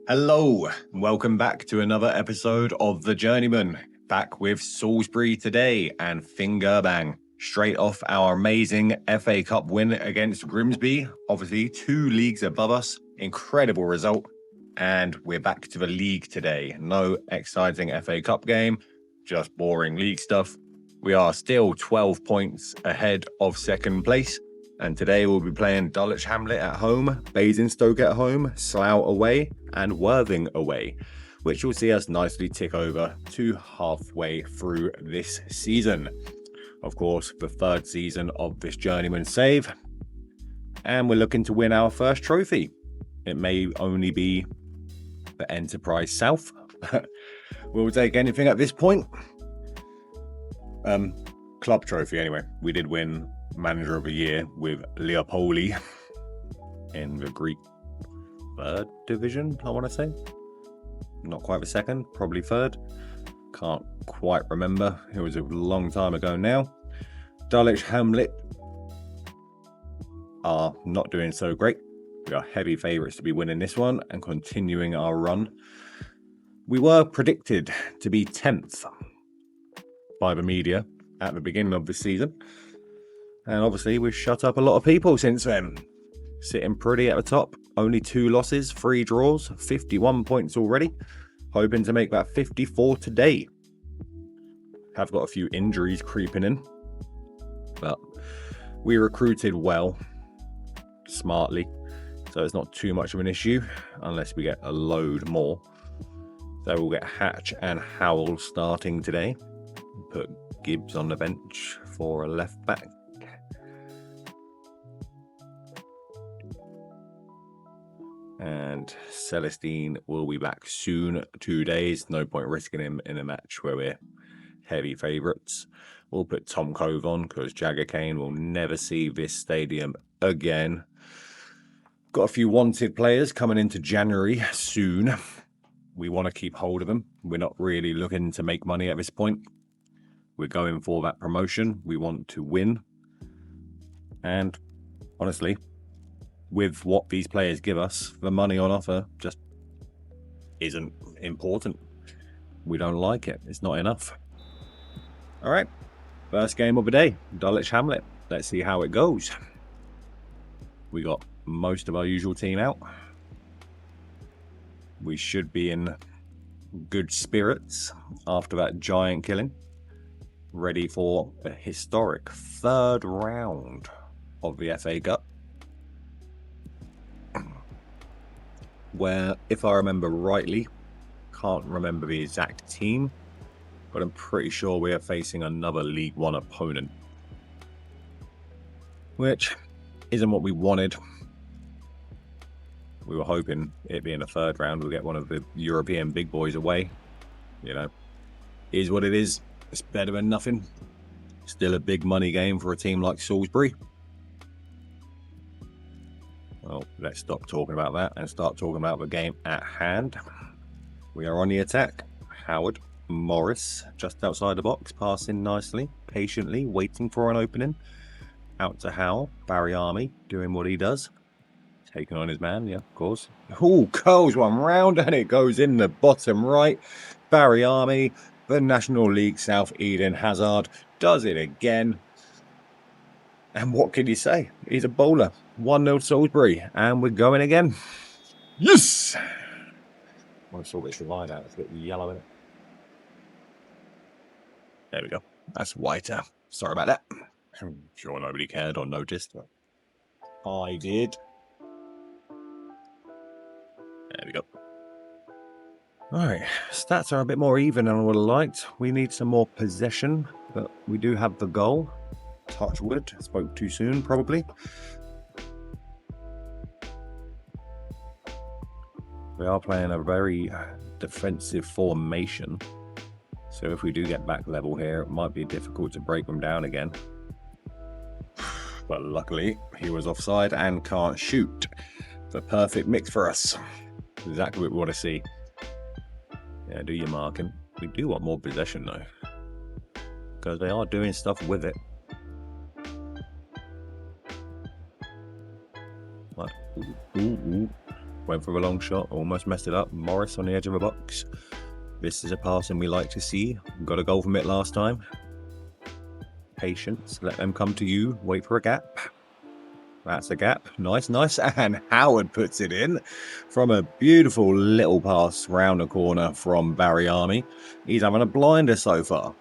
Hello, welcome back to another episode of The Journeyman. Back with Salisbury today and finger bang. Straight off our amazing FA Cup win against Grimsby. Obviously 2 leagues above us. Incredible result. And we're back to the league today. No exciting FA Cup game, just boring league stuff. We are still 12 points ahead of second place. And today we'll be playing Dulwich Hamlet at home, Basingstoke at home, Slough away, and Worthing away, which will see us nicely tick over to halfway through this season. Of course, the 3rd season of this Journeyman save. And we're looking to win our first trophy. It may only be the Enterprise South. We'll take anything at this point. Club trophy anyway. We did win Manager of the Year with Leopoli in the Greek 3rd division, I want to say. Not quite the 2nd, probably 3rd. Can't quite remember. It was a long time ago now. Dulwich Hamlet are not doing so great. We are heavy favourites to be winning this one and continuing our run. We were predicted to be 10th by the media at the beginning of the season. And obviously we've shut up a lot of people since then. Sitting pretty at the top. Only 2 losses, 3 draws, 51 points already. Hoping to make that 54 today. Have got a few injuries creeping in. But we recruited well, smartly. So it's not too much of an issue unless we get a load more. So we'll get Hatch and Howell starting today. Put Gibbs on the bench for a left back. And Celestine will be back soon. 2 days. No point risking him in a match where we're heavy favourites. We'll put Tom Cove on because Jagger Kane will never see this stadium again. Got a few wanted players coming into January soon. We want to keep hold of them. We're not really looking to make money at this point. We're going for that promotion. We want to win. And honestly, with what these players give us, the money on offer just isn't important. We don't like it. It's not enough. All right. First game of the day, Dulwich Hamlet. Let's see how it goes. We got most of our usual team out. We should be in good spirits after that giant killing. Ready for a historic 3rd round of the FA Cup. Where, if I remember rightly, can't remember the exact team, but I'm pretty sure we are facing another League One opponent. Which isn't what we wanted. We were hoping it being a 3rd round, we'll get one of the European big boys away. You know, is what it is. It's better than nothing. Still a big money game for a team like Salisbury. Well, let's stop talking about that and start talking about the game at hand. We are on the attack. Howard, Morris, just outside the box, passing nicely, patiently, waiting for an opening. Out to Howell, Barry Army, doing what he does. Taking on his man, yeah, of course. Oh, curls one round and it goes in the bottom right. Barry Army, the National League South Eden Hazard, does it again. And what can you say? He's a bowler. 1-0 Salisbury. And we're going again. Yes! I want to sort this line out. It's a bit yellow in it. There we go. That's whiter. Sorry about that. I'm sure nobody cared or noticed, but I did. There we go. Alright, stats are a bit more even than I would have liked. We need some more possession, but we do have the goal. Touch wood, spoke too soon, probably. We are playing a very defensive formation. So if we do get back level here, it might be difficult to break them down again. But luckily, he was offside and can't shoot. The perfect mix for us. Exactly what we want to see. Yeah, do your marking. We do want more possession though, because they are doing stuff with it. Like, ooh. Went for a long shot, almost messed it up. Morris on the edge of the box. This is a passing we like to see. Got a goal from it last time. Patience, let them come to you. Wait for a gap. That's a gap. Nice, nice. And Howard puts it in from a beautiful little pass round the corner from Barry Army. He's having a blinder so far.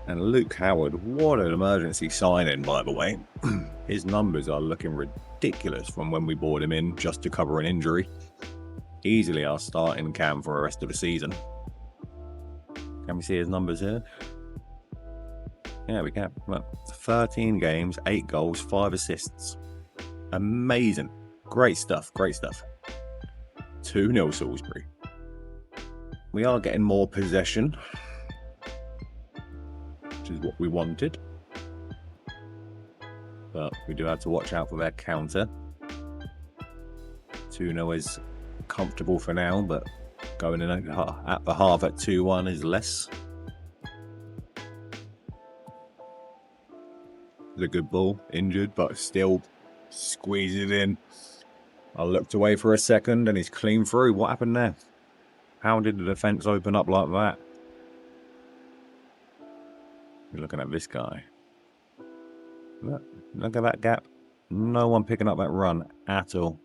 And Luke Howard, what an emergency sign-in, by the way. His numbers are looking ridiculous from when we brought him in just to cover an injury. Easily our starting cam for the rest of the season. Can we see his numbers here? Yeah, we can. Well, 13 games, 8 goals, 5 assists. Amazing. Great stuff, great stuff. 2-0 Salisbury. We are getting more possession, which is what we wanted. But we do have to watch out for their counter. 2-0 is comfortable for now, but going in at the half at 2-1 is less. It's a good ball, injured, but still squeeze it in. I looked away for a second and he's clean through. What happened there? How did the defence open up like that? You're looking at this guy. Look at that gap. No one picking up that run at all.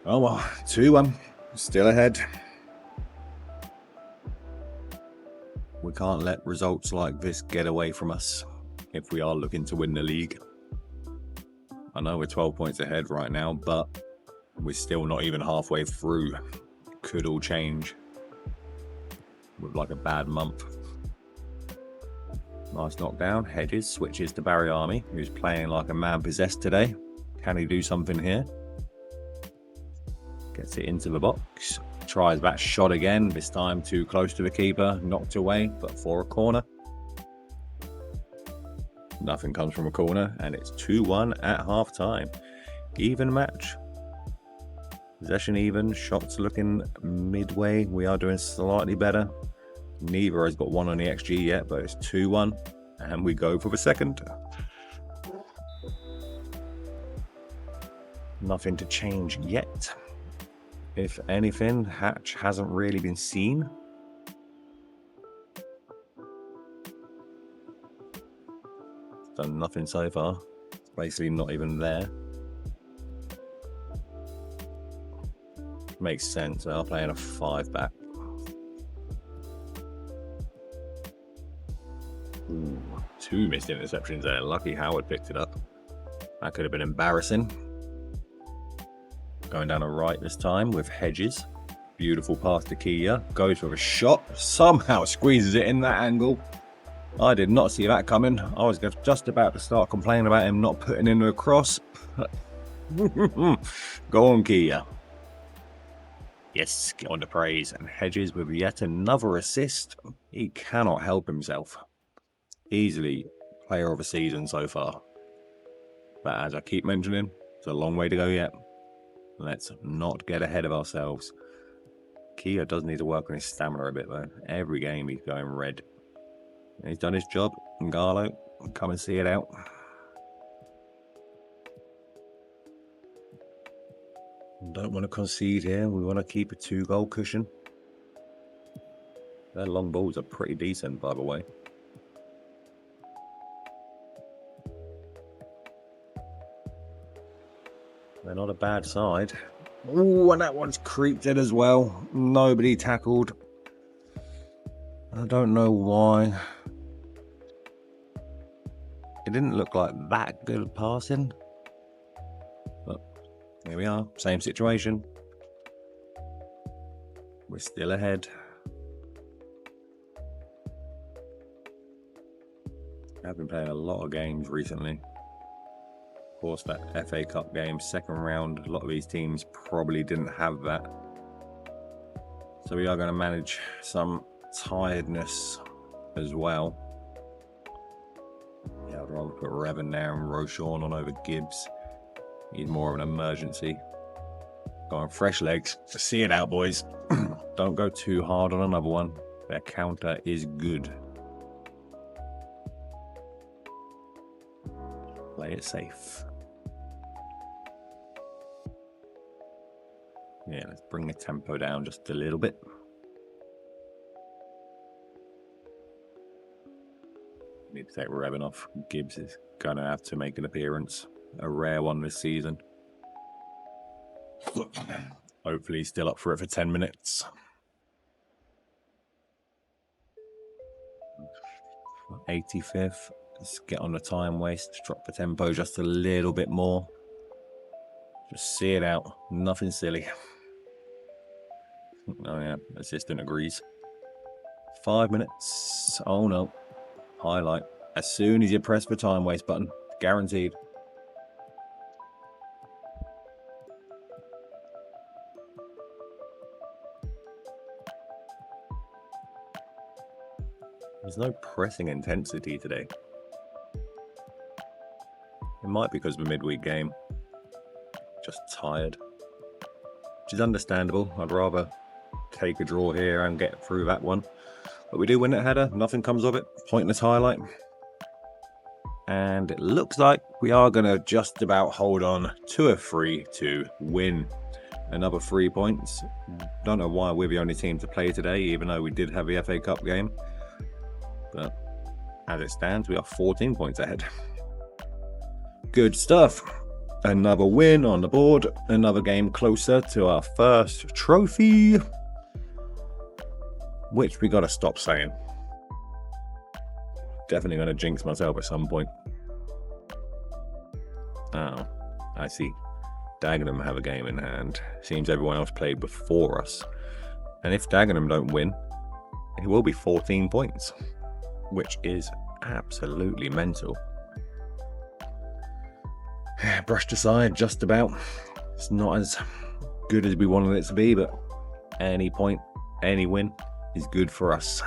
Oh well, 2-1. Still ahead. We can't let results like this get away from us if we are looking to win the league. I know we're 12 points ahead right now, but we're still not even halfway through. Could all change with like a bad month. Nice knockdown. Hedges switches to Barry Army, who's playing like a man possessed today. Can he do something here? Gets it into the box. Tries that shot again, this time too close to the keeper. Knocked away, but for a corner. Nothing comes from a corner, and it's 2-1 at half time. Even match. Possession even. Shots looking midway. We are doing slightly better. Neither has got 1 on the XG yet, but it's 2-1. And we go for the second. Nothing to change yet. If anything, Hatch hasn't really been seen. Done nothing so far. It's basically not even there. Makes sense. They are playing a 5-back. Ooh, 2 missed interceptions there. Lucky Howard picked it up. That could have been embarrassing. Going down the right this time with Hedges. Beautiful pass to Kia. Goes for a shot. Somehow squeezes it in that angle. I did not see that coming. I was just about to start complaining about him not putting in a cross. Go on, Kia. Yes, get on to praise. And Hedges with yet another assist. He cannot help himself. Easily player of the season so far. But as I keep mentioning, it's a long way to go yet. Let's not get ahead of ourselves. Kia does need to work on his stamina a bit though. Every game he's going red. He's done his job. Ngalo, come and see it out. Don't want to concede here. We want to keep a 2-goal cushion. Their long balls are pretty decent, by the way. They're not a bad side. Ooh, and that one's creeped in as well. Nobody tackled. I don't know why. It didn't look like that good passing. But here we are. Same situation. We're still ahead. I've been playing a lot of games recently. Of course, that FA Cup game, second round, a lot of these teams probably didn't have that. So we are going to manage some tiredness as well. Yeah, I'd rather put Revan there and Rochon on over Gibbs. Need more of an emergency. Going fresh legs. See it out, boys. Don't go too hard on another one. Their counter is good. Play it safe. Yeah, let's bring the tempo down just a little bit. Need to take Revin off. Gibbs is going to have to make an appearance. A rare one this season. Hopefully he's still up for it for 10 minutes. – 85th. Let's get on the time waste. Drop the tempo just a little bit more. Just see it out. Nothing silly. Oh yeah, assistant agrees. 5 minutes. Oh no. Highlight. As soon as you press the time waste button. Guaranteed. There's no pressing intensity today. It might be because of the midweek game. Just tired. Which is understandable. I'd rather take a draw here and get through that one. But we do win that header. Nothing comes of it. Pointless highlight. And it looks like we are going to just about hold on to a 3-2 win. Another 3 points. Don't know why we're the only team to play today, even though we did have the FA Cup game. But as it stands, we are 14 points ahead. Good stuff. Another win on the board. Another game closer to our first trophy. Which we got to stop saying. Definitely going to jinx myself at some point. Oh, I see. Dagenham have a game in hand. Seems everyone else played before us. And if Dagenham don't win, it will be 14 points. Which is absolutely mental. Brushed aside just about. It's not as good as we wanted it to be, but any point, any win is good for us.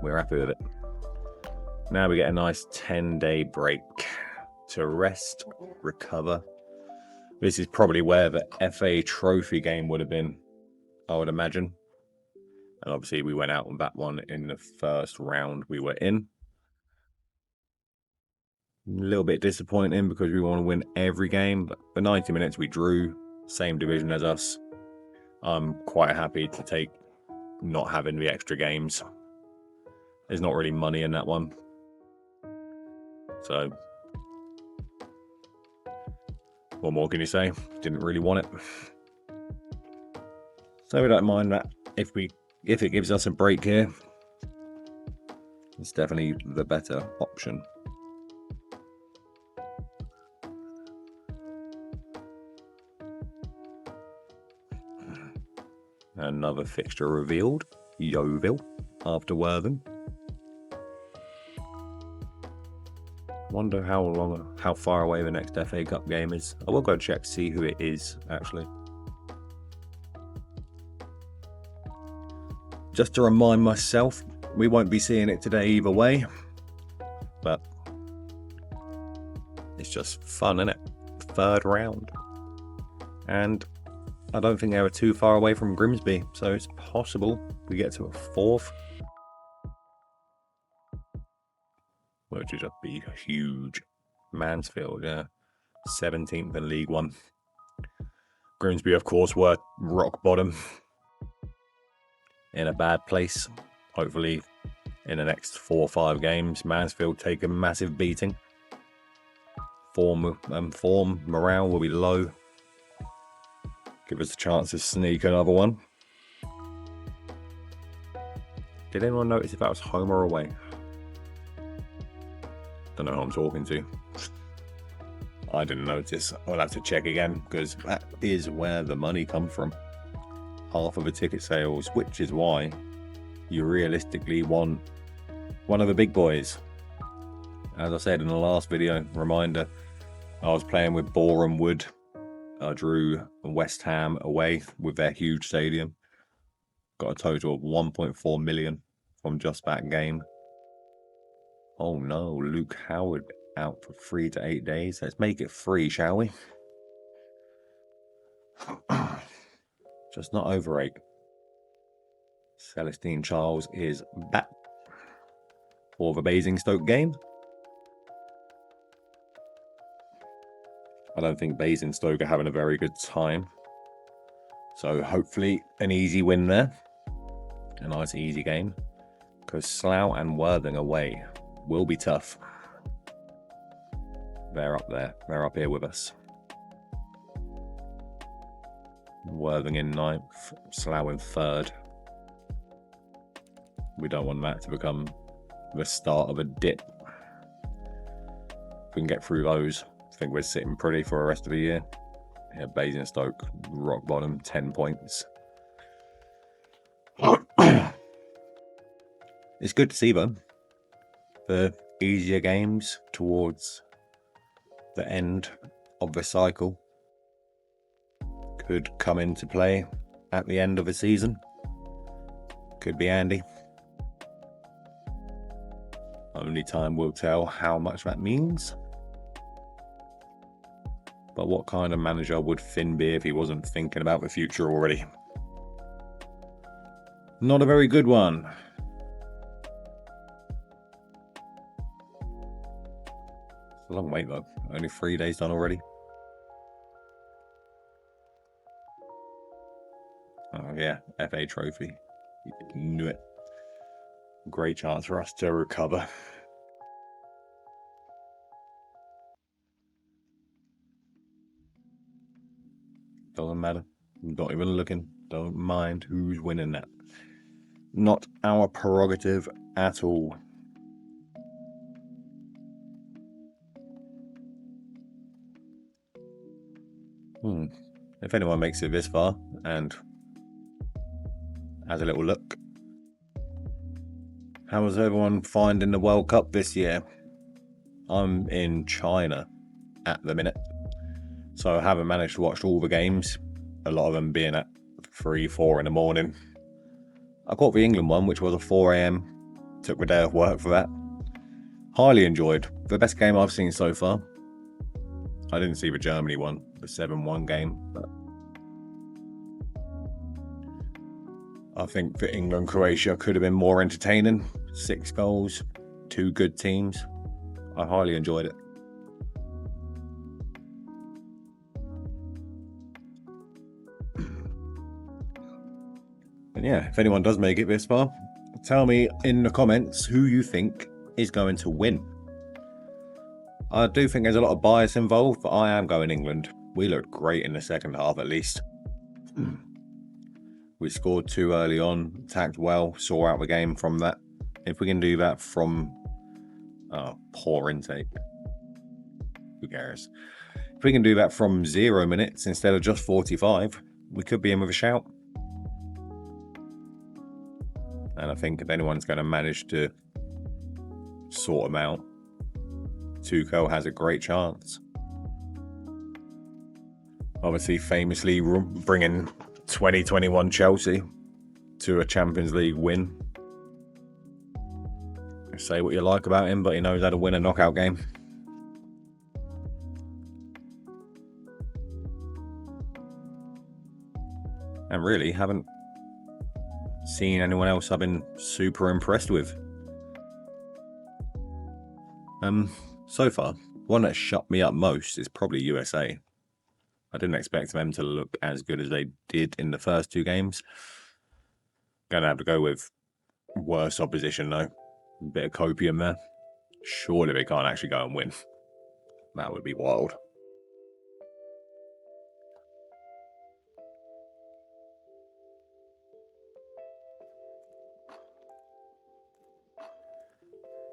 We're happy with it. Now we get a nice 10-day break to rest, recover. This is probably where the FA Trophy game would have been, I would imagine. And obviously we went out on that one in the first round we were in. A little bit disappointing because we want to win every game. But for 90 minutes we drew, same division as us. I'm quite happy to take not having the extra games. There's not really money in that one. So, what more can you say? Didn't really want it. So we don't mind that. If it gives us a break here, it's definitely the better option. Another fixture revealed. Yeovil after Worthing. Wonder how far away the next FA Cup game is. I will go check to see who it is actually. Just to remind myself, we won't be seeing it today either way. But it's just fun, isn't it? Third round. And I don't think they were too far away from Grimsby, so it's possible we get to a fourth. Which would just be huge. Mansfield, yeah. 17th in League One. Grimsby, of course, were rock bottom. In a bad place. Hopefully, in the next 4 or 5 games, Mansfield take a massive beating. Form morale will be low. Give us a chance to sneak another one. Did anyone notice if that was home or away? Don't know who I'm talking to. I didn't notice. I'll have to check again because that is where the money comes from. Half of the ticket sales, which is why you realistically want one of the big boys. As I said in the last video, reminder, I was playing with Boreham Wood. I drew West Ham away with their huge stadium. Got a total of 1.4 million from just that game. Oh no, Luke Howard out for 3 to 8 days. Let's make it 3, shall we? Just not over 8. Celestine Charles is back for the Basingstoke game. I don't think Basingstoke are having a very good time. So hopefully an easy win there. A nice easy game. Because Slough and Worthing away will be tough. They're up there. They're up here with us. Worthing in 9th, Slough in 3rd. We don't want that to become the start of a dip. If we can get through those, I think we're sitting pretty for the rest of the year. Yeah, Basingstoke, rock bottom, 10 points. It's good to see though. The easier games towards the end of the cycle could come into play at the end of the season. Could be handy. Only time will tell how much that means. But what kind of manager would Finn be if he wasn't thinking about the future already? Not a very good one. It's a long wait though. Only 3 days done already. Oh yeah, FA trophy. Knew it. Great chance for us to recover. Doesn't matter. Not even looking. Don't mind who's winning that. Not our prerogative at all. If anyone makes it this far and has a little look. How was everyone finding the World Cup this year? I'm in China at the minute, so I haven't managed to watch all the games, a lot of them being at 3, 4 in the morning. I caught the England one, which was a 4 a.m. Took the day off work for that. Highly enjoyed. The best game I've seen so far. I didn't see the Germany one, the 7-1 game, but I think that England-Croatia could have been more entertaining. 6 goals, 2 good teams. I highly enjoyed it. And yeah, if anyone does make it this far, tell me in the comments who you think is going to win. I do think there's a lot of bias involved, but I am going England. We looked great in the second half at least. We scored 2 early on, attacked well, saw out the game from that. If we can do that from poor intake, who cares? If we can do that from 0 minutes instead of just 45, we could be in with a shout. And I think if anyone's going to manage to sort them out, Tuchel has a great chance. Obviously, famously bringing 2021 Chelsea to a Champions League win. Say what you like about him, but he knows how to win a knockout game. And really, haven't seen anyone else I've been super impressed with. So far, one that shut me up most is probably USA. I didn't expect them to look as good as they did in the first 2 games. Gonna have to go with worse opposition though. A bit of copium there. Surely they can't actually go and win. That would be wild.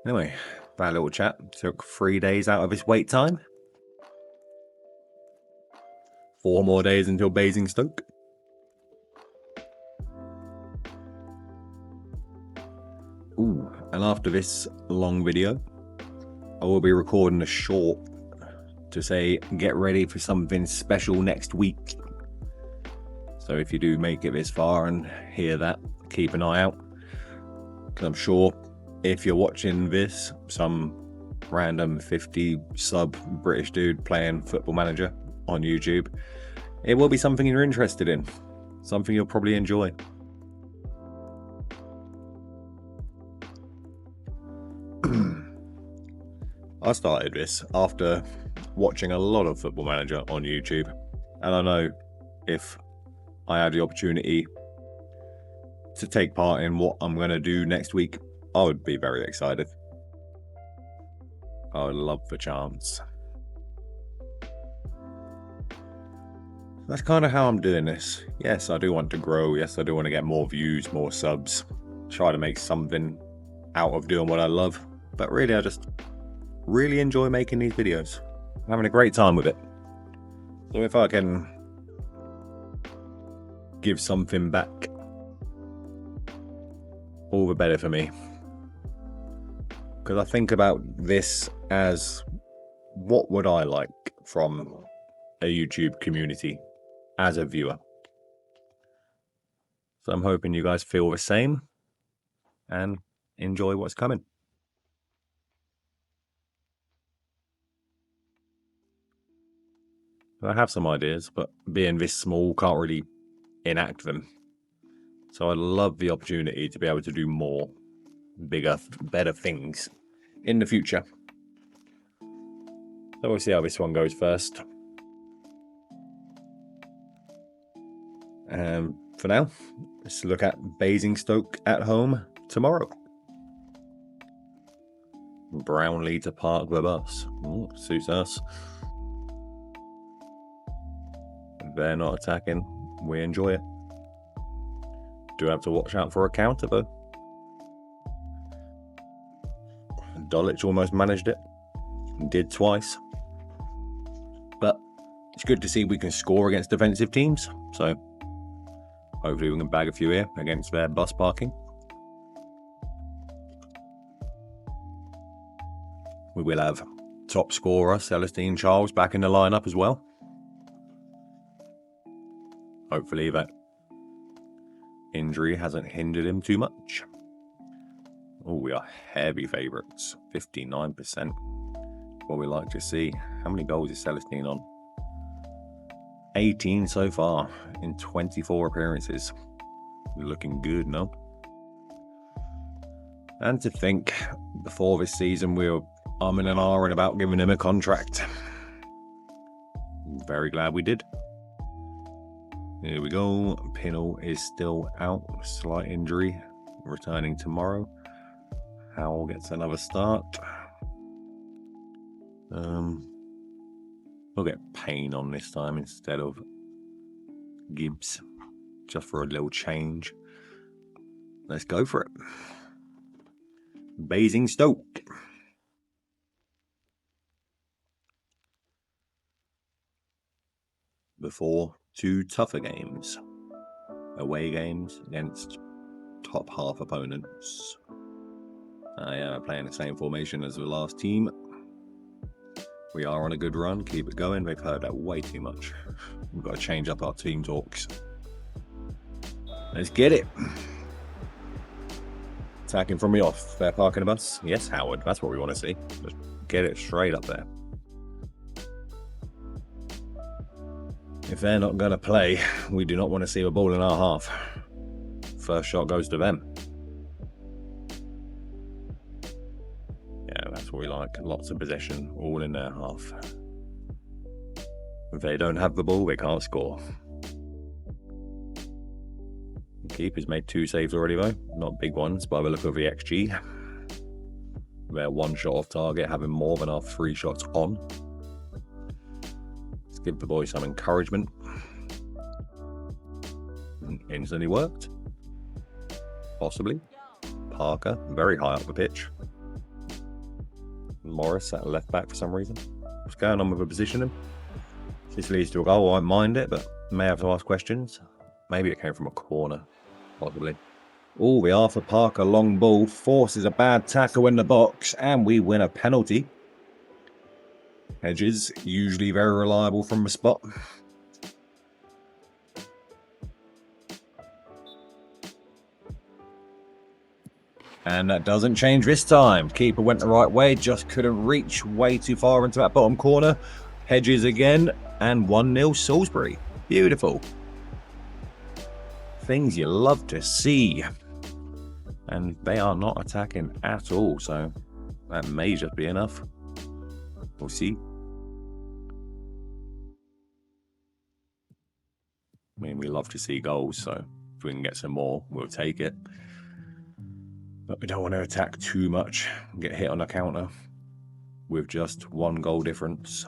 Anyway, that little chat took 3 days out of his wait time. 4 more days until Basingstoke. Ooh, and after this long video, I will be recording a short to say get ready for something special next week. So if you do make it this far and hear that, keep an eye out. Because I'm sure if you're watching this, some random 50 sub British dude playing Football Manager on YouTube, it will be something you're interested in, something you'll probably enjoy. I started this after watching a lot of Football Manager on YouTube, and I know if I had the opportunity to take part in what I'm going to do next week, I would be very excited. I would love the chance. That's kind of how I'm doing this. Yes, I do want to grow. Yes, I do want to get more views, more subs. Try to make something out of doing what I love. But really, I just really enjoy making these videos. I'm having a great time with it. So if I can give something back, all the better for me. Because I think about this as, what would I like from a YouTube community as a viewer? So I'm hoping you guys feel the same and enjoy what's coming. I have some ideas, but being this small, can't really enact them. So I'd love the opportunity to be able to do more, bigger, better things in the future. So we'll see how this one goes first. For now, let's look at Basingstoke at home tomorrow. Brownlee to park the bus. Ooh, suits us. They're not attacking. We enjoy it. Do have to watch out for a counter though. Dulwich almost managed it. Did twice. But it's good to see we can score against defensive teams. So hopefully we can bag a few here against their bus parking. We will have top scorer Celestine Charles back in the lineup as well. Hopefully that injury hasn't hindered him too much. Oh, we are heavy favourites. 59%. What we like to see. How many goals is Celestine on? 18 so far in 24 appearances. Looking good, no? And to think, before this season we were umming and ahhing about giving him a contract. Very glad we did. Here we go. Pinnell is still out. Slight injury. Returning tomorrow. Howell gets another start. We'll get Payne on this time instead of Gibbs. Just for a little change. Let's go for it. Basingstoke. Before two tougher games. Away games against top half opponents. Playing the same formation as the last team. We are on a good run. Keep it going. They've heard that way too much. We've got to change up our team talks. Let's get it. Attacking from the off. They're parking the bus. Yes, Howard. That's what we want to see. Just get it straight up there. If they're not going to play, we do not want to see a ball in our half. First shot goes to them. Yeah, that's what we like. Lots of possession, all in their half. If they don't have the ball, they can't score. The keeper's made 2 saves already though. Not big ones by the look of the XG. They're 1 shot off target, having more than our 3 shots on. Let's give the boys some encouragement. Instantly worked. Possibly. Parker, very high up the pitch. Morris at left back for some reason. What's going on with the positioning? If this leads to a goal, I won't mind it, but may have to ask questions. Maybe it came from a corner, possibly. Oh, the Arthur Parker long ball forces a bad tackle in the box, and we win a penalty. Hedges, usually very reliable from the spot. And that doesn't change this time. Keeper went the right way, just couldn't reach way too far into that bottom corner. Hedges again, and 1-0 Salisbury. Beautiful. Things you love to see. And they are not attacking at all, so that may just be enough. We'll see. We mean, we love to see goals, so if we can get some more, we'll take it. But we don't want to attack too much and get hit on a counter with just 1 goal difference.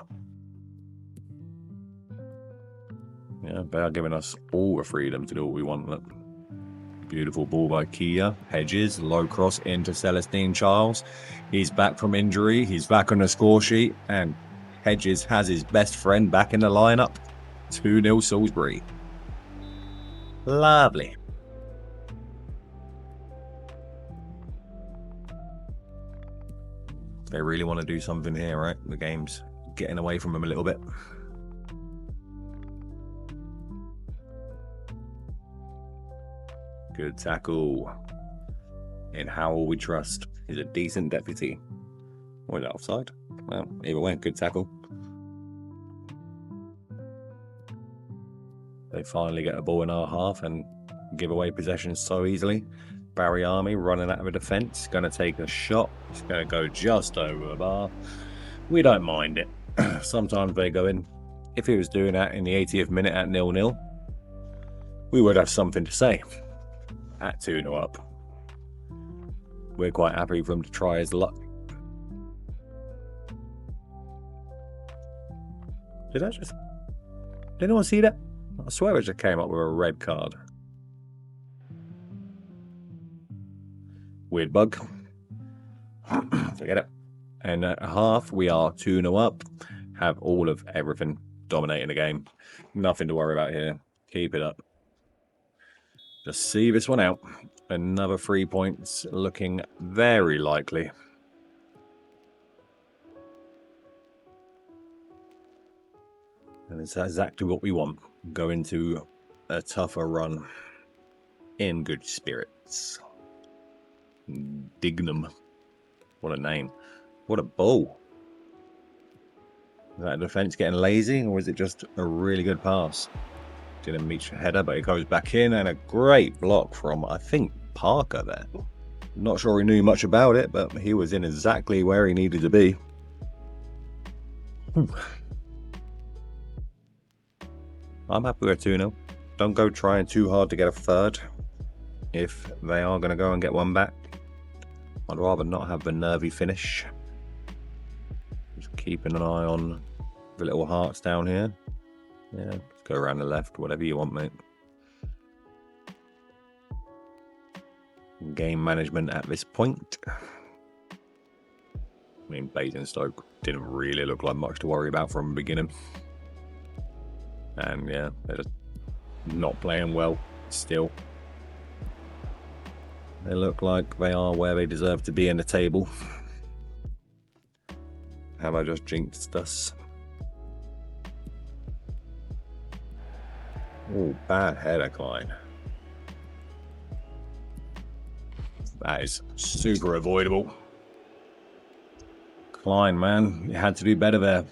Yeah, they are giving us all the freedom to do what we want. Look. Beautiful ball by Kia. Hedges, low cross into Celestine Charles. He's back from injury. He's back on the score sheet. And Hedges has his best friend back in the lineup. 2-0 Salisbury. Lovely. They really want to do something here, right? The game's getting away from them a little bit. Good tackle. In Howell we trust. He's a decent deputy. Or is that offside? Well, either way, good tackle. They finally get a ball in our half and give away possession so easily. Barry Army running out of a defence. Going to take a shot. It's going to go just over the bar. We don't mind it. Sometimes they go in. If he was doing that in the 80th minute at 0-0, we would have something to say. At 2-0 up. We're quite happy for him to try his luck. Did anyone see that? I swear it just came up with a red card. Weird bug. Forget it. And at half, we are 2-0 up. Have all of everything dominating the game. Nothing to worry about here. Keep it up. Just see this one out. Another 3 points looking very likely. And it's exactly what we want. Go into a tougher run in good spirits. Dignam. What a name. What a ball. Is that defence getting lazy, or is it just a really good pass? Didn't meet your header, but it goes back in, and a great block from, I think, Parker there. Not sure he knew much about it, but he was in exactly where he needed to be. I'm happy with 2-0. Don't go trying too hard to get a third. If they are going to go and get one back, I'd rather not have the nervy finish. Just keeping an eye on the little hearts down here. Yeah, let's go around the left, whatever you want, mate. Game management at this point. I mean, Basingstoke didn't really look like much to worry about from the beginning. And yeah, they're just not playing well still. They look like they are where they deserve to be in the table. Have I just jinxed us? Oh, bad header, Klein. That is super avoidable. Klein, man, you had to do better there.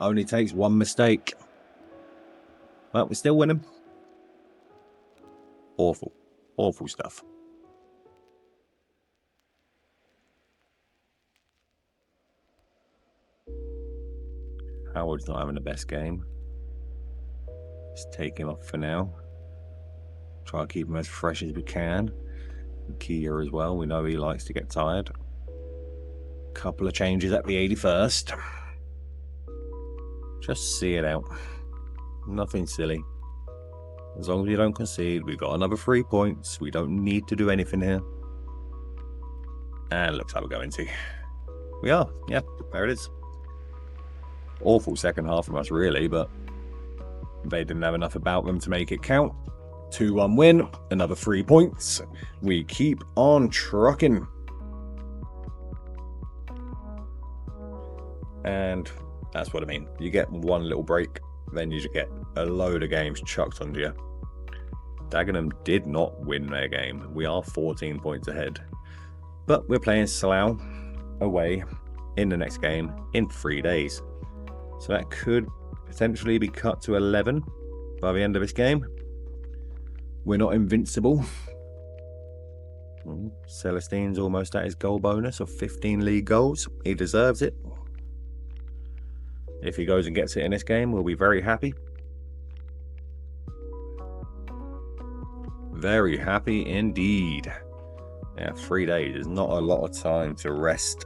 Only takes one mistake. Well, we're still winning. Awful. Awful stuff. Howard's not having the best game. Just take him off for now. Try to keep him as fresh as we can. Kia as well. We know he likes to get tired. Couple of changes at the 81st. Just see it out. Nothing silly. As long as you don't concede, we've got another 3 points. We don't need to do anything here. And looks like we're going to. We are. Yeah, there it is. Awful second half from us, really, but they didn't have enough about them to make it count. 2-1 win, another 3 points. We keep on trucking. And that's what I mean. You get one little break, then you just get a load of games chucked onto you. Dagenham did not win their game. We are 14 points ahead. But we're playing Slough away in the next game in 3 days. So that could potentially be cut to 11 by the end of this game. We're not invincible. Celestine's almost at his goal bonus of 15 league goals. He deserves it. If he goes and gets it in this game, we'll be very happy. Very happy indeed. Yeah, 3 days is not a lot of time to rest.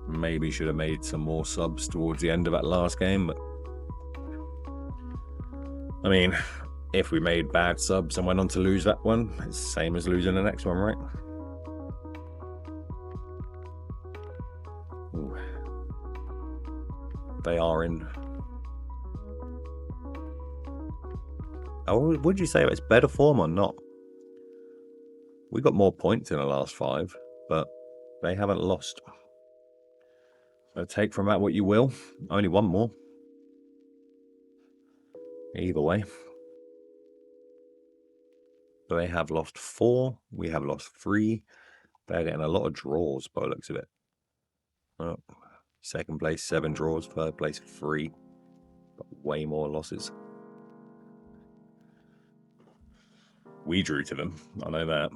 Maybe should have made some more subs towards the end of that last game, but I mean, if we made bad subs and went on to lose that one, it's the same as losing the next one, right? Ooh. They are in... Oh, would you say it's better form or not? We got more points in the last 5, but they haven't lost. So take from that what you will. Only one more. Either way. They have lost 4. We have lost 3. They're getting a lot of draws by the looks of it. Oh, second place, 7 draws. Third place, 3. But way more losses. We drew to them. I know that.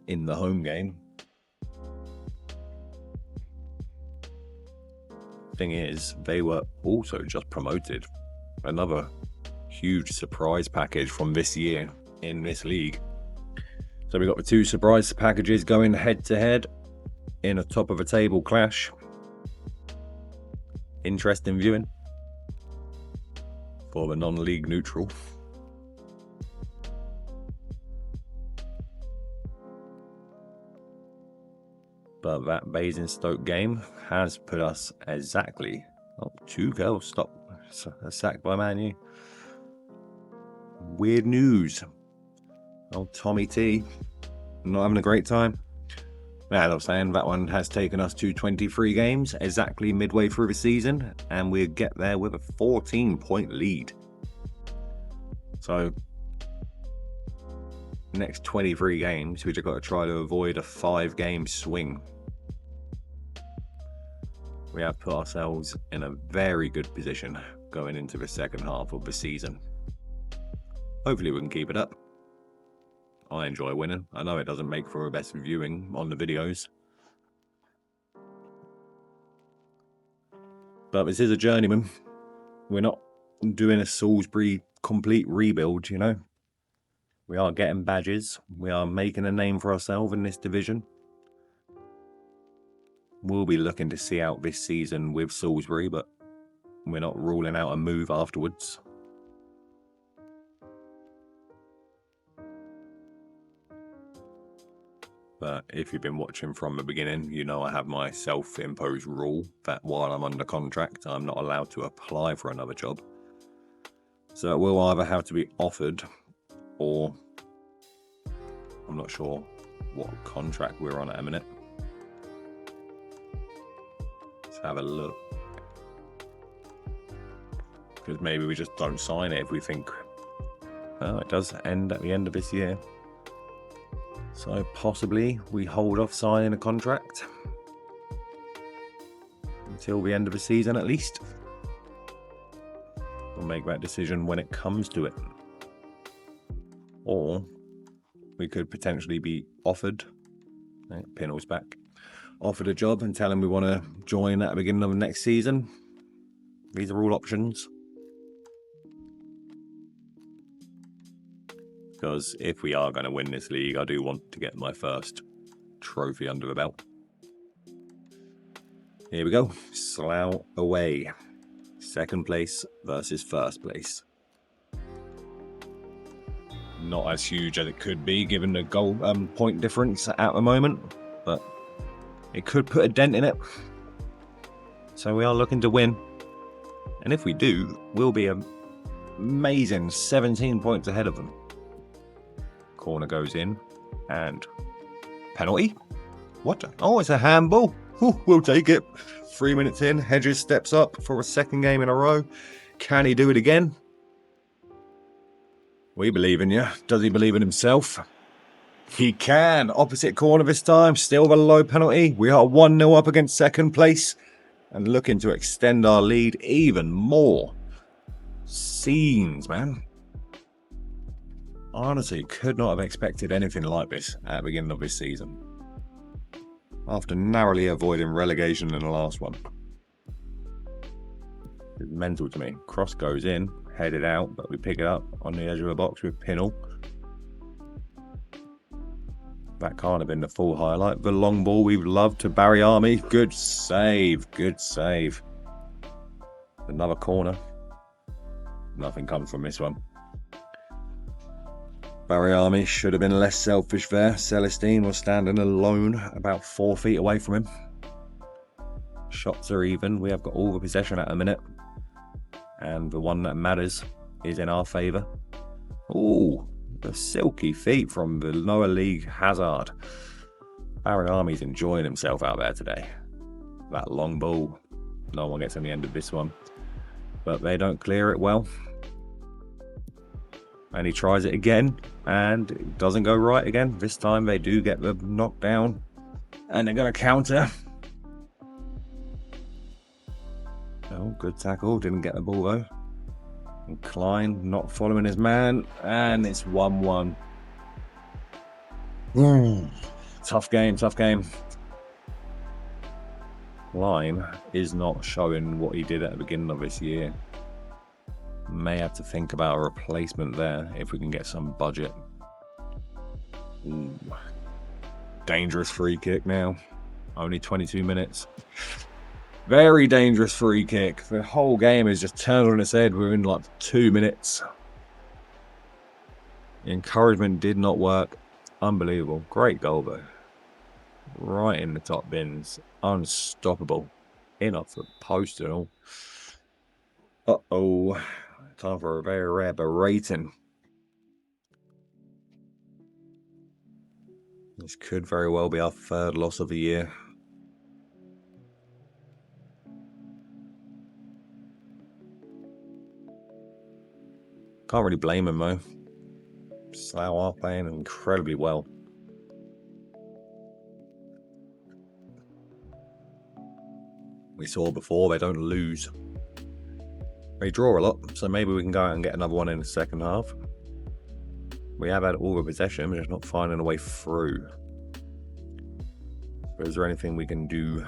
In the home game. Thing is, they were also just promoted. Another huge surprise package from this year in this league. So we got the 2 surprise packages going head to head in a top of a table clash. Interesting viewing for the non-league neutral. But that Basingstoke game has put us exactly 2 goals. Stop. A sack by Man U. Weird news. Old Tommy T not having a great time. As I was saying, that one has taken us to 23 games, exactly midway through the season, and we'll get there with a 14-point lead. So, next 23 games, we've just got to try to avoid a 5-game swing. We have put ourselves in a very good position going into the second half of the season. Hopefully we can keep it up. I enjoy winning. I know it doesn't make for the best viewing on the videos. But this is a journeyman. We're not doing a Salisbury complete rebuild, you know. We are getting badges. We are making a name for ourselves in this division. We'll be looking to see out this season with Salisbury, but we're not ruling out a move afterwards. But if you've been watching from the beginning, you know I have my self-imposed rule that while I'm under contract, I'm not allowed to apply for another job. So it will either have to be offered, or I'm not sure what contract we're on at a minute. Let's have a look. Because maybe we just don't sign it if we think, oh, it does end at the end of this year. So possibly we hold off signing a contract until the end of the season at least. We'll make that decision when it comes to it. Or we could potentially be offered, Pinnell's back, offered a job and tell him we want to join at the beginning of the next season. These are all options. Because if we are going to win this league, I do want to get my first trophy under the belt. Here we go. Slough away. Second place versus first place. Not as huge as it could be given the goal point difference at the moment, but it could put a dent in it. So we are looking to win. And if we do, we'll be an amazing 17 points ahead of them. Corner goes in, and penalty? What? Oh, it's a handball. Ooh, we'll take it. 3 minutes in, Hedges steps up for a second game in a row. Can he do it again? We believe in you. Does he believe in himself? He can. Opposite corner this time. Still with a low penalty. We are 1-0 up against second place and looking to extend our lead even more. Scenes, man. Honestly, could not have expected anything like this at the beginning of this season. After narrowly avoiding relegation in the last one. It's mental to me. Cross goes in. headed out, but we pick it up on the edge of the box with Pinnell. That can't have been the full highlight. The long ball we've loved to Barry Army. Good save. Good save. Another corner. Nothing comes from this one. Barry Army should have been less selfish there. Celestine was standing alone about 4 feet away from him. Shots are even. We have got all the possession at a minute. And the one that matters is in our favour. Ooh, the silky feet from the lower league Hazard. Barry Army's enjoying himself out there today. That long ball. No one gets on the end of this one. But they don't clear it well. And he tries it again, and it doesn't go right again. This time they do get the knockdown, and they're going to counter. Oh, good tackle. Didn't get the ball, though. And Klein not following his man, and it's 1-1. Tough game, tough game. Klein is not showing what he did at the beginning of this year. May have to think about a replacement there if we can get some budget. Ooh. Dangerous free kick now. Only 22 minutes. Very dangerous free kick. The whole game is just turned on its head within like 2 minutes. The encouragement did not work. Unbelievable. Great goal though. Right in the top bins. Unstoppable. In off the post and all. Uh-oh. Time for a very rare berating. This could very well be our 3rd loss of the year. Can't really blame him though. Slough are playing incredibly well. We saw before they don't lose. They draw a lot, so maybe we can go out and get another one in the second half. We have had all the possession, we're just not finding a way through. But is there anything we can do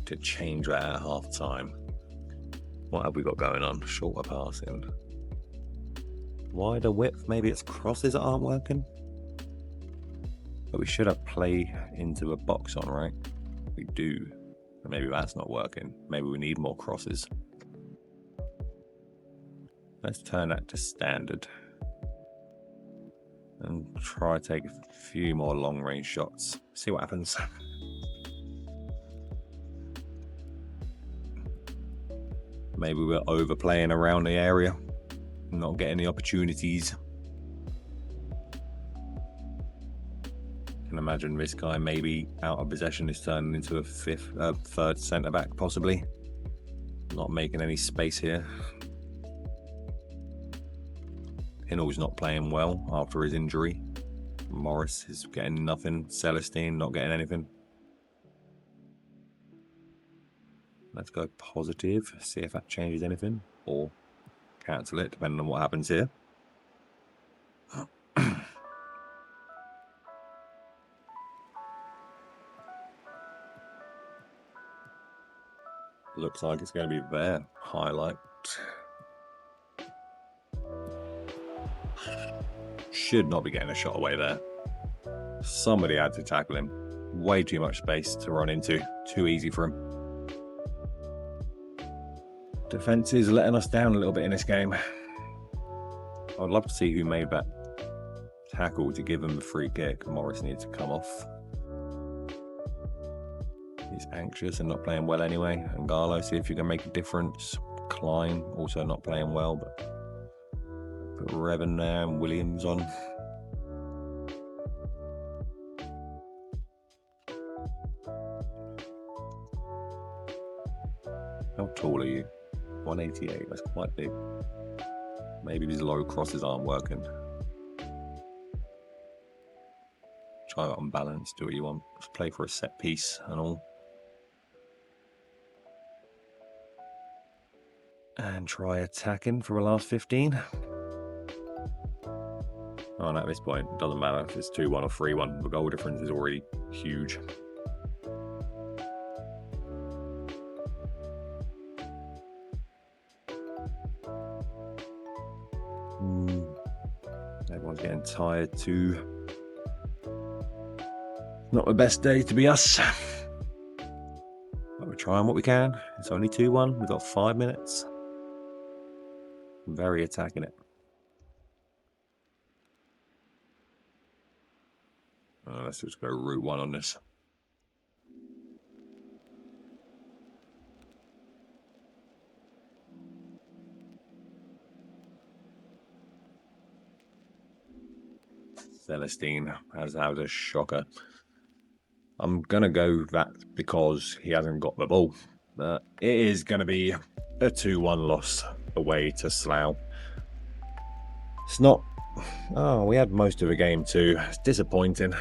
to change that at half time? What have we got going on? Shorter passing. Wider width, maybe it's crosses that aren't working. But we should have play into a box on, right? We do. But maybe that's not working. Maybe we need more crosses. Let's turn that to standard. And try to take a few more long range shots. See what happens. Maybe we're overplaying around the area. Not getting the opportunities. Can imagine this guy maybe out of possession is turning into a third centre back possibly. Not making any space here. Pinnell's not playing well after his injury. Morris is getting nothing. Celestine not getting anything. Let's go positive. See if that changes anything. Or cancel it, depending on what happens here. Looks like it's going to be their highlight. Should not be getting a shot away there. Somebody had to tackle him. Way too much space to run into. Too easy for him. Defence is letting us down a little bit in this game. I'd love to see who made that tackle to give him the free kick. Morris needs to come off. He's anxious and not playing well anyway. And Garlo, see if you can make a difference. Klein also not playing well, but put Revan there and Williams on. How tall are you? 188, that's quite big. Maybe these low crosses aren't working. Try it on balance, do what you want. Just play for a set piece and all. And try attacking for the last 15. Oh, and at this point, it doesn't matter if it's 2-1 or 3-1. The goal difference is already huge. Everyone's getting tired too. Not the best day to be us. But we're trying what we can. It's only 2-1. We've got 5 minutes. Very attacking it. Let's just go route 1 on this. Celestine has had a shocker. I'm going to go that because he hasn't got the ball. But it is going to be a 2-1 loss away to Slough. It's not... Oh, we had most of the game too. It's disappointing.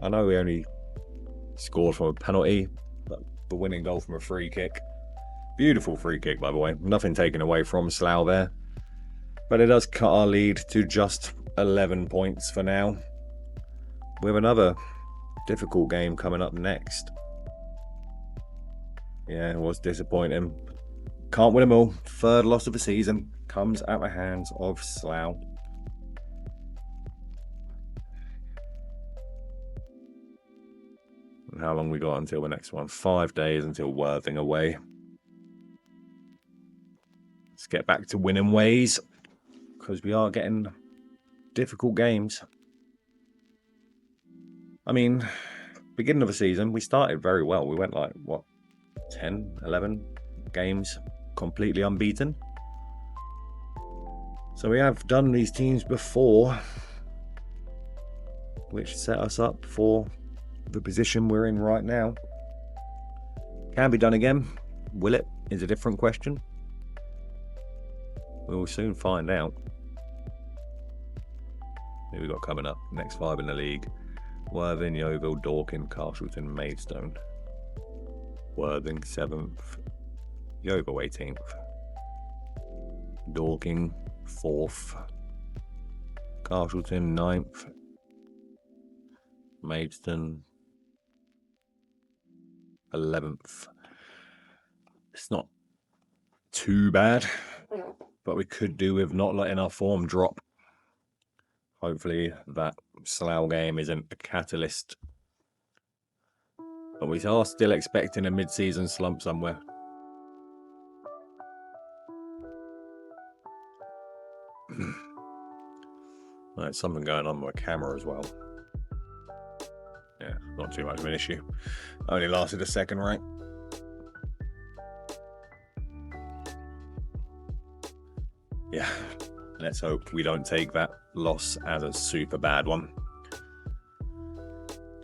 I know we only scored from a penalty, but the winning goal from a free kick. Beautiful free kick, by the way. Nothing taken away from Slough there. But it does cut our lead to just 11 points for now. We have another difficult game coming up next. Yeah, it was disappointing. Can't win them all. Third loss of the season comes at the hands of Slough. And how long we got until the next one? 5 days until Worthing away. Let's get back to winning ways, because we are getting difficult games. I mean, beginning of the season, we started very well. We went like, 10, 11 games completely unbeaten. So we have done these teams before, which set us up for the position we're in right now. Can be done again. Will it? Is a different question. We will soon find out. Who we got coming up? Next 5 in the league. Worthing, Yeovil, Dorking, Castleton, Maidstone. Worthing 7th. Yeovil 18th. Dorking 4th. Castleton 9th. Maidstone 11th. It's not too bad, but we could do with not letting our form drop. Hopefully that Slough game isn't a catalyst. But we are still expecting a mid-season slump somewhere. There's something going on with my camera as well. Yeah, not too much of an issue. Only lasted a second, right? Yeah, let's hope we don't take that loss as a super bad one.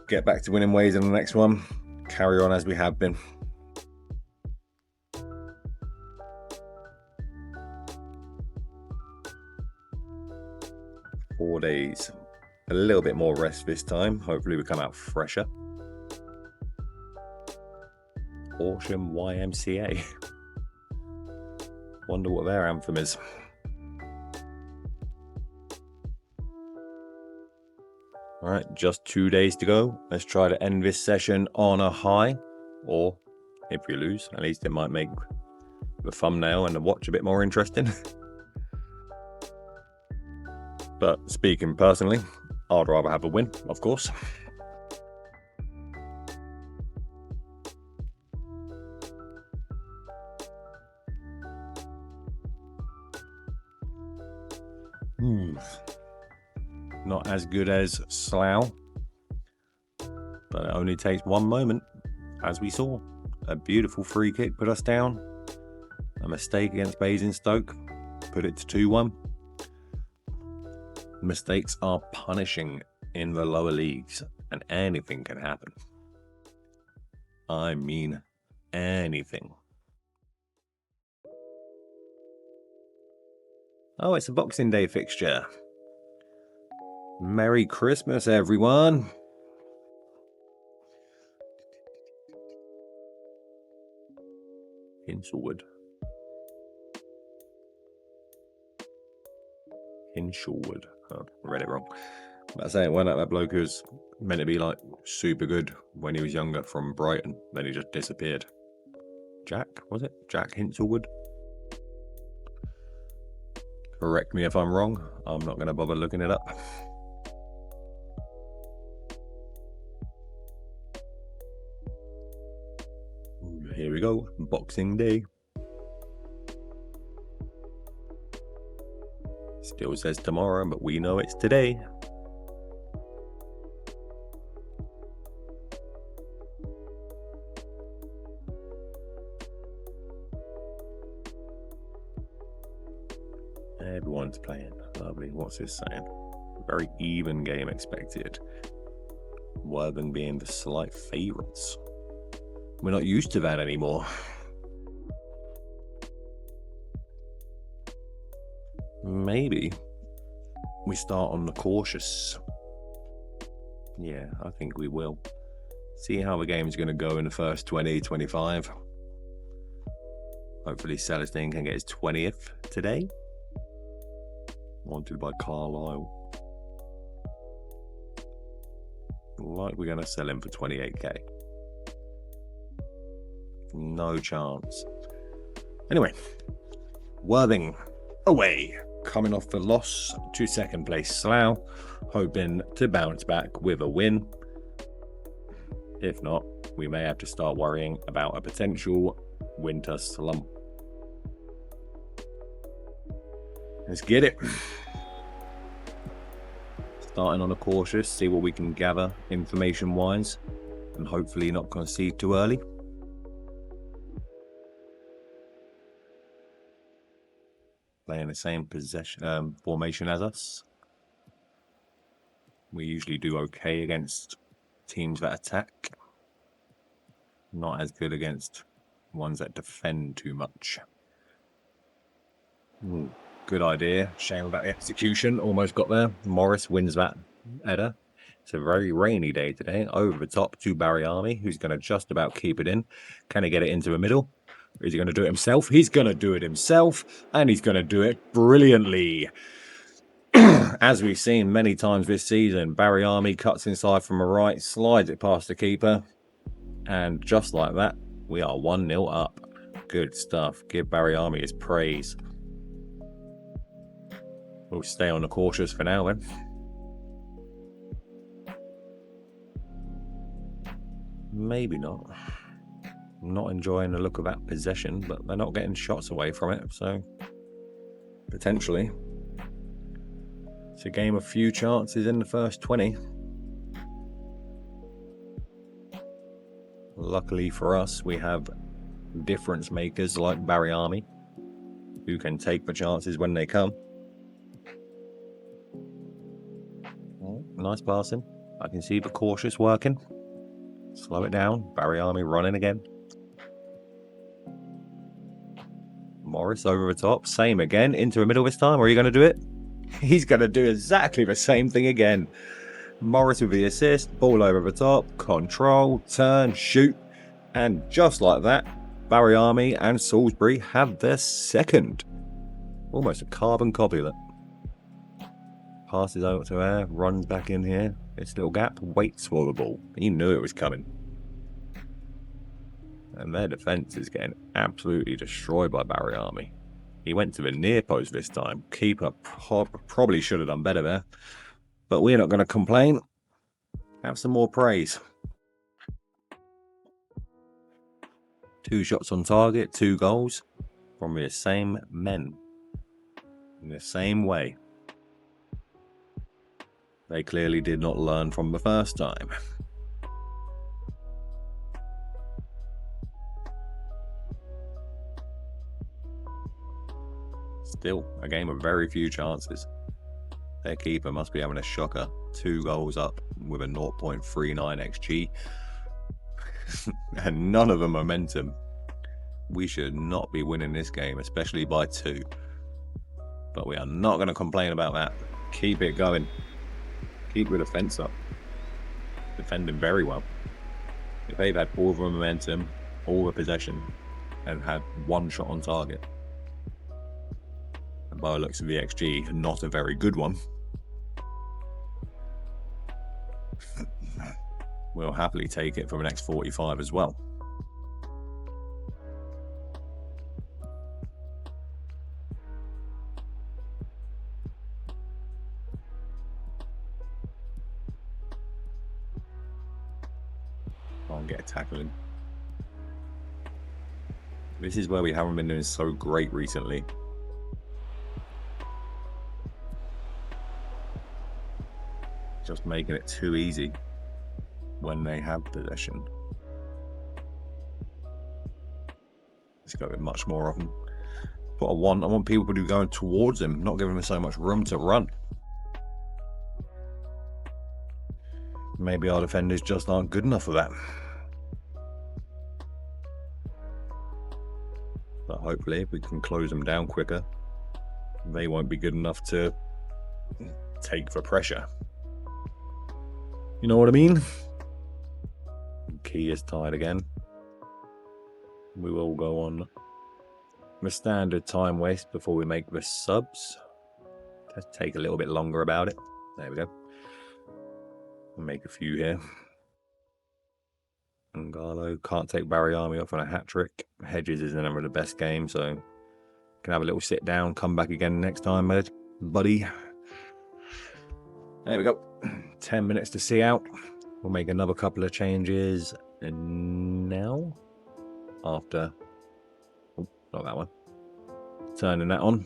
Get back to winning ways in the next one. Carry on as we have been. Four days. A little bit more rest this time. Hopefully we come out fresher. Horsham YMCA. Wonder what their anthem is. All right, just 2 days to go. Let's try to end this session on a high. Or, if we lose, at least it might make the thumbnail and the watch a bit more interesting. But speaking personally, I'd rather have a win, of course. Not as good as Slough, but it only takes one moment, as we saw. A beautiful free kick put us down. A mistake against Basingstoke put it to 2-1. Mistakes are punishing in the lower leagues, and anything can happen. I mean, anything. Oh, it's a Boxing Day fixture. Merry Christmas, everyone. Hinshelwood. Oh, I read it wrong. But I say it went out that bloke who was meant to be like super good when he was younger from Brighton. Then he just disappeared. Jack, was it? Jack Hinshelwood? Correct me if I'm wrong. I'm not going to bother looking it up. Here we go. Boxing Day. Still says tomorrow, but we know it's today. Everyone's playing. Lovely. What's this saying? Very even game expected. Worthing being the slight favourites. We're not used to that anymore. Maybe we start on the cautious. Yeah, I think we will. See how the game's going to go in the first 20, 25. Hopefully Salistree can get his 20th today. Wanted by Carlisle. Like we're going to sell him for 28k. No chance. Anyway, Worthing away. Coming off the loss to second place Slough. Hoping to bounce back with a win. If not, we may have to start worrying about a potential winter slump. Let's get it. Starting on a cautious, see what we can gather information-wise, and hopefully not concede too early. Playing the same possession formation as us. We usually do okay against teams that attack. Not as good against ones that defend too much. Good idea. Shame about the execution. Almost got there. Morris wins that header. It's a very rainy day today. Over the top to Barry Army, who's going to just about keep it in. Can he get it into the middle? Or is he going to do it himself? He's going to do it himself. And he's going to do it brilliantly. As we've seen many times this season, Barry Army cuts inside from the right, slides it past the keeper. And just like that, we are 1-0 up. Good stuff. Give Barry Army his praise. We'll stay on the cautious for now then. Maybe not. I'm not enjoying the look of that possession, but they're not getting shots away from it, so potentially. It's a game of few chances in the first 20. Luckily for us, we have difference makers like Barry Army, who can take the chances when they come. Nice passing. I can see the cautious working. Slow it down. Barry Army running again. Morris over the top. Same again. Into the middle this time. Are you going to do it? He's going to do exactly the same thing again. Morris with the assist. Ball over the top. Control. Turn. Shoot. And just like that, Barry Army and Salisbury have their second. Almost a carbon copy of it. Passes over to air, runs back in here. This little gap, waits for the ball. He knew it was coming. And their defence is getting absolutely destroyed by Barry Army. He went to the near post this time. Keeper probably should have done better there. But we're not going to complain. Have some more praise. 2 shots on target, 2 goals from the same men. In the same way. They clearly did not learn from the first time. Still, a game of very few chances. Their keeper must be having a shocker. 2 goals up with a 0.39 XG. And none of the momentum. We should not be winning this game, especially by 2. But we are not going to complain about that. Keep it going. Keep the defence up. Defending very well. If they've had all the momentum, all the possession, and had 1 shot on target, and by the looks of the XG, not a very good one, we'll happily take it for the next 45 as well. Can't get a tackle in. This is where we haven't been doing so great recently. Just making it too easy when they have possession. Let's go with much more of them. What I want people to be going towards him, not giving him so much room to run. Maybe our defenders just aren't good enough for that. But hopefully, if we can close them down quicker, they won't be good enough to take the pressure. You know what I mean? Key is tied again. We will go on the standard time waste before we make the subs. Let's take a little bit longer about it. There we go. We'll make a few here. Ngalo can't take Barry Army off on a hat-trick. Hedges is never the best game, so can have a little sit down, come back again next time, buddy. There we go. 10 minutes to see out. We'll make another couple of changes now. After, oh, not that one. Turning that on.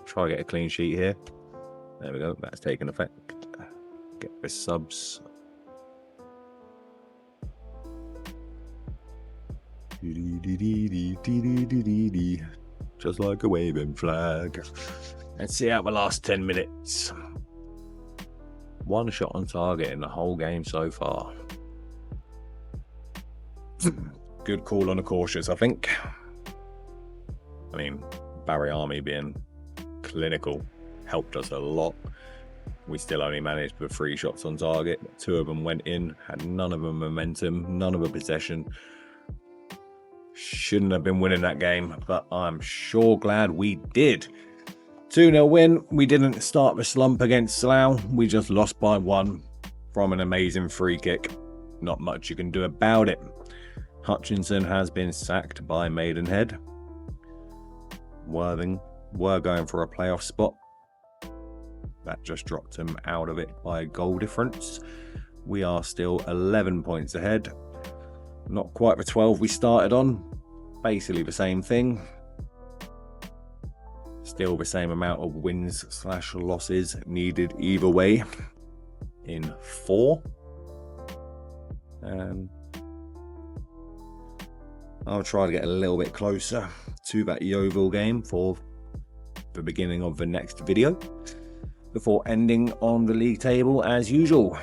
Try to get a clean sheet here. There we go. That's taken effect. Get the subs. Just like a waving flag. Let's see out the last 10 minutes. One shot on target in the whole game so far. Good call on the cautious, I think. I mean, Barry Army being clinical helped us a lot. We still only managed with 3 shots on target. 2 of them went in, had none of them momentum, none of the possession. Shouldn't have been winning that game, but I'm sure glad we did. 2-0 win. We didn't start the slump against Slough. We just lost by 1 from an amazing free kick. Not much you can do about it. Hutchinson has been sacked by Maidenhead. Worthing were going for a playoff spot. That just dropped him out of it by a goal difference. We are still 11 points ahead. Not quite the 12 we started on. Basically the same thing. Still the same amount of wins/losses needed either way in 4. And I'll try to get a little bit closer to that Yeovil game for the beginning of the next video before ending on the league table as usual.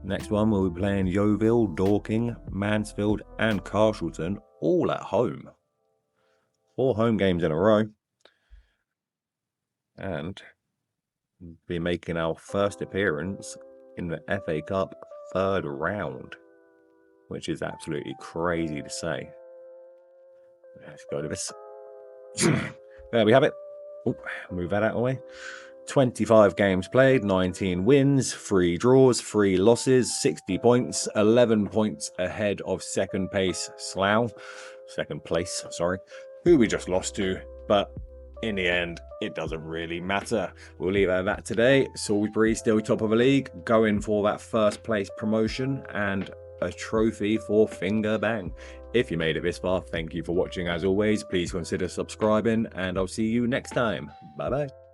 Next one we'll be playing Yeovil, Dorking, Mansfield and Castleton all at home. 4 home games in a row. And be making our first appearance in the FA Cup 3rd round, which is absolutely crazy to say. Let's go to this. There we have it. Oop, move that out of the way. 25 games played, 19 wins, 3 draws, 3 losses, 60 points, 11 points ahead of second place, who we just lost to, but in the end, it doesn't really matter. We'll leave it at that today. Salisbury still top of the league, going for that first place promotion and a trophy for Finger Bang. If you made it this far, thank you for watching as always. Please consider subscribing and I'll see you next time. Bye bye.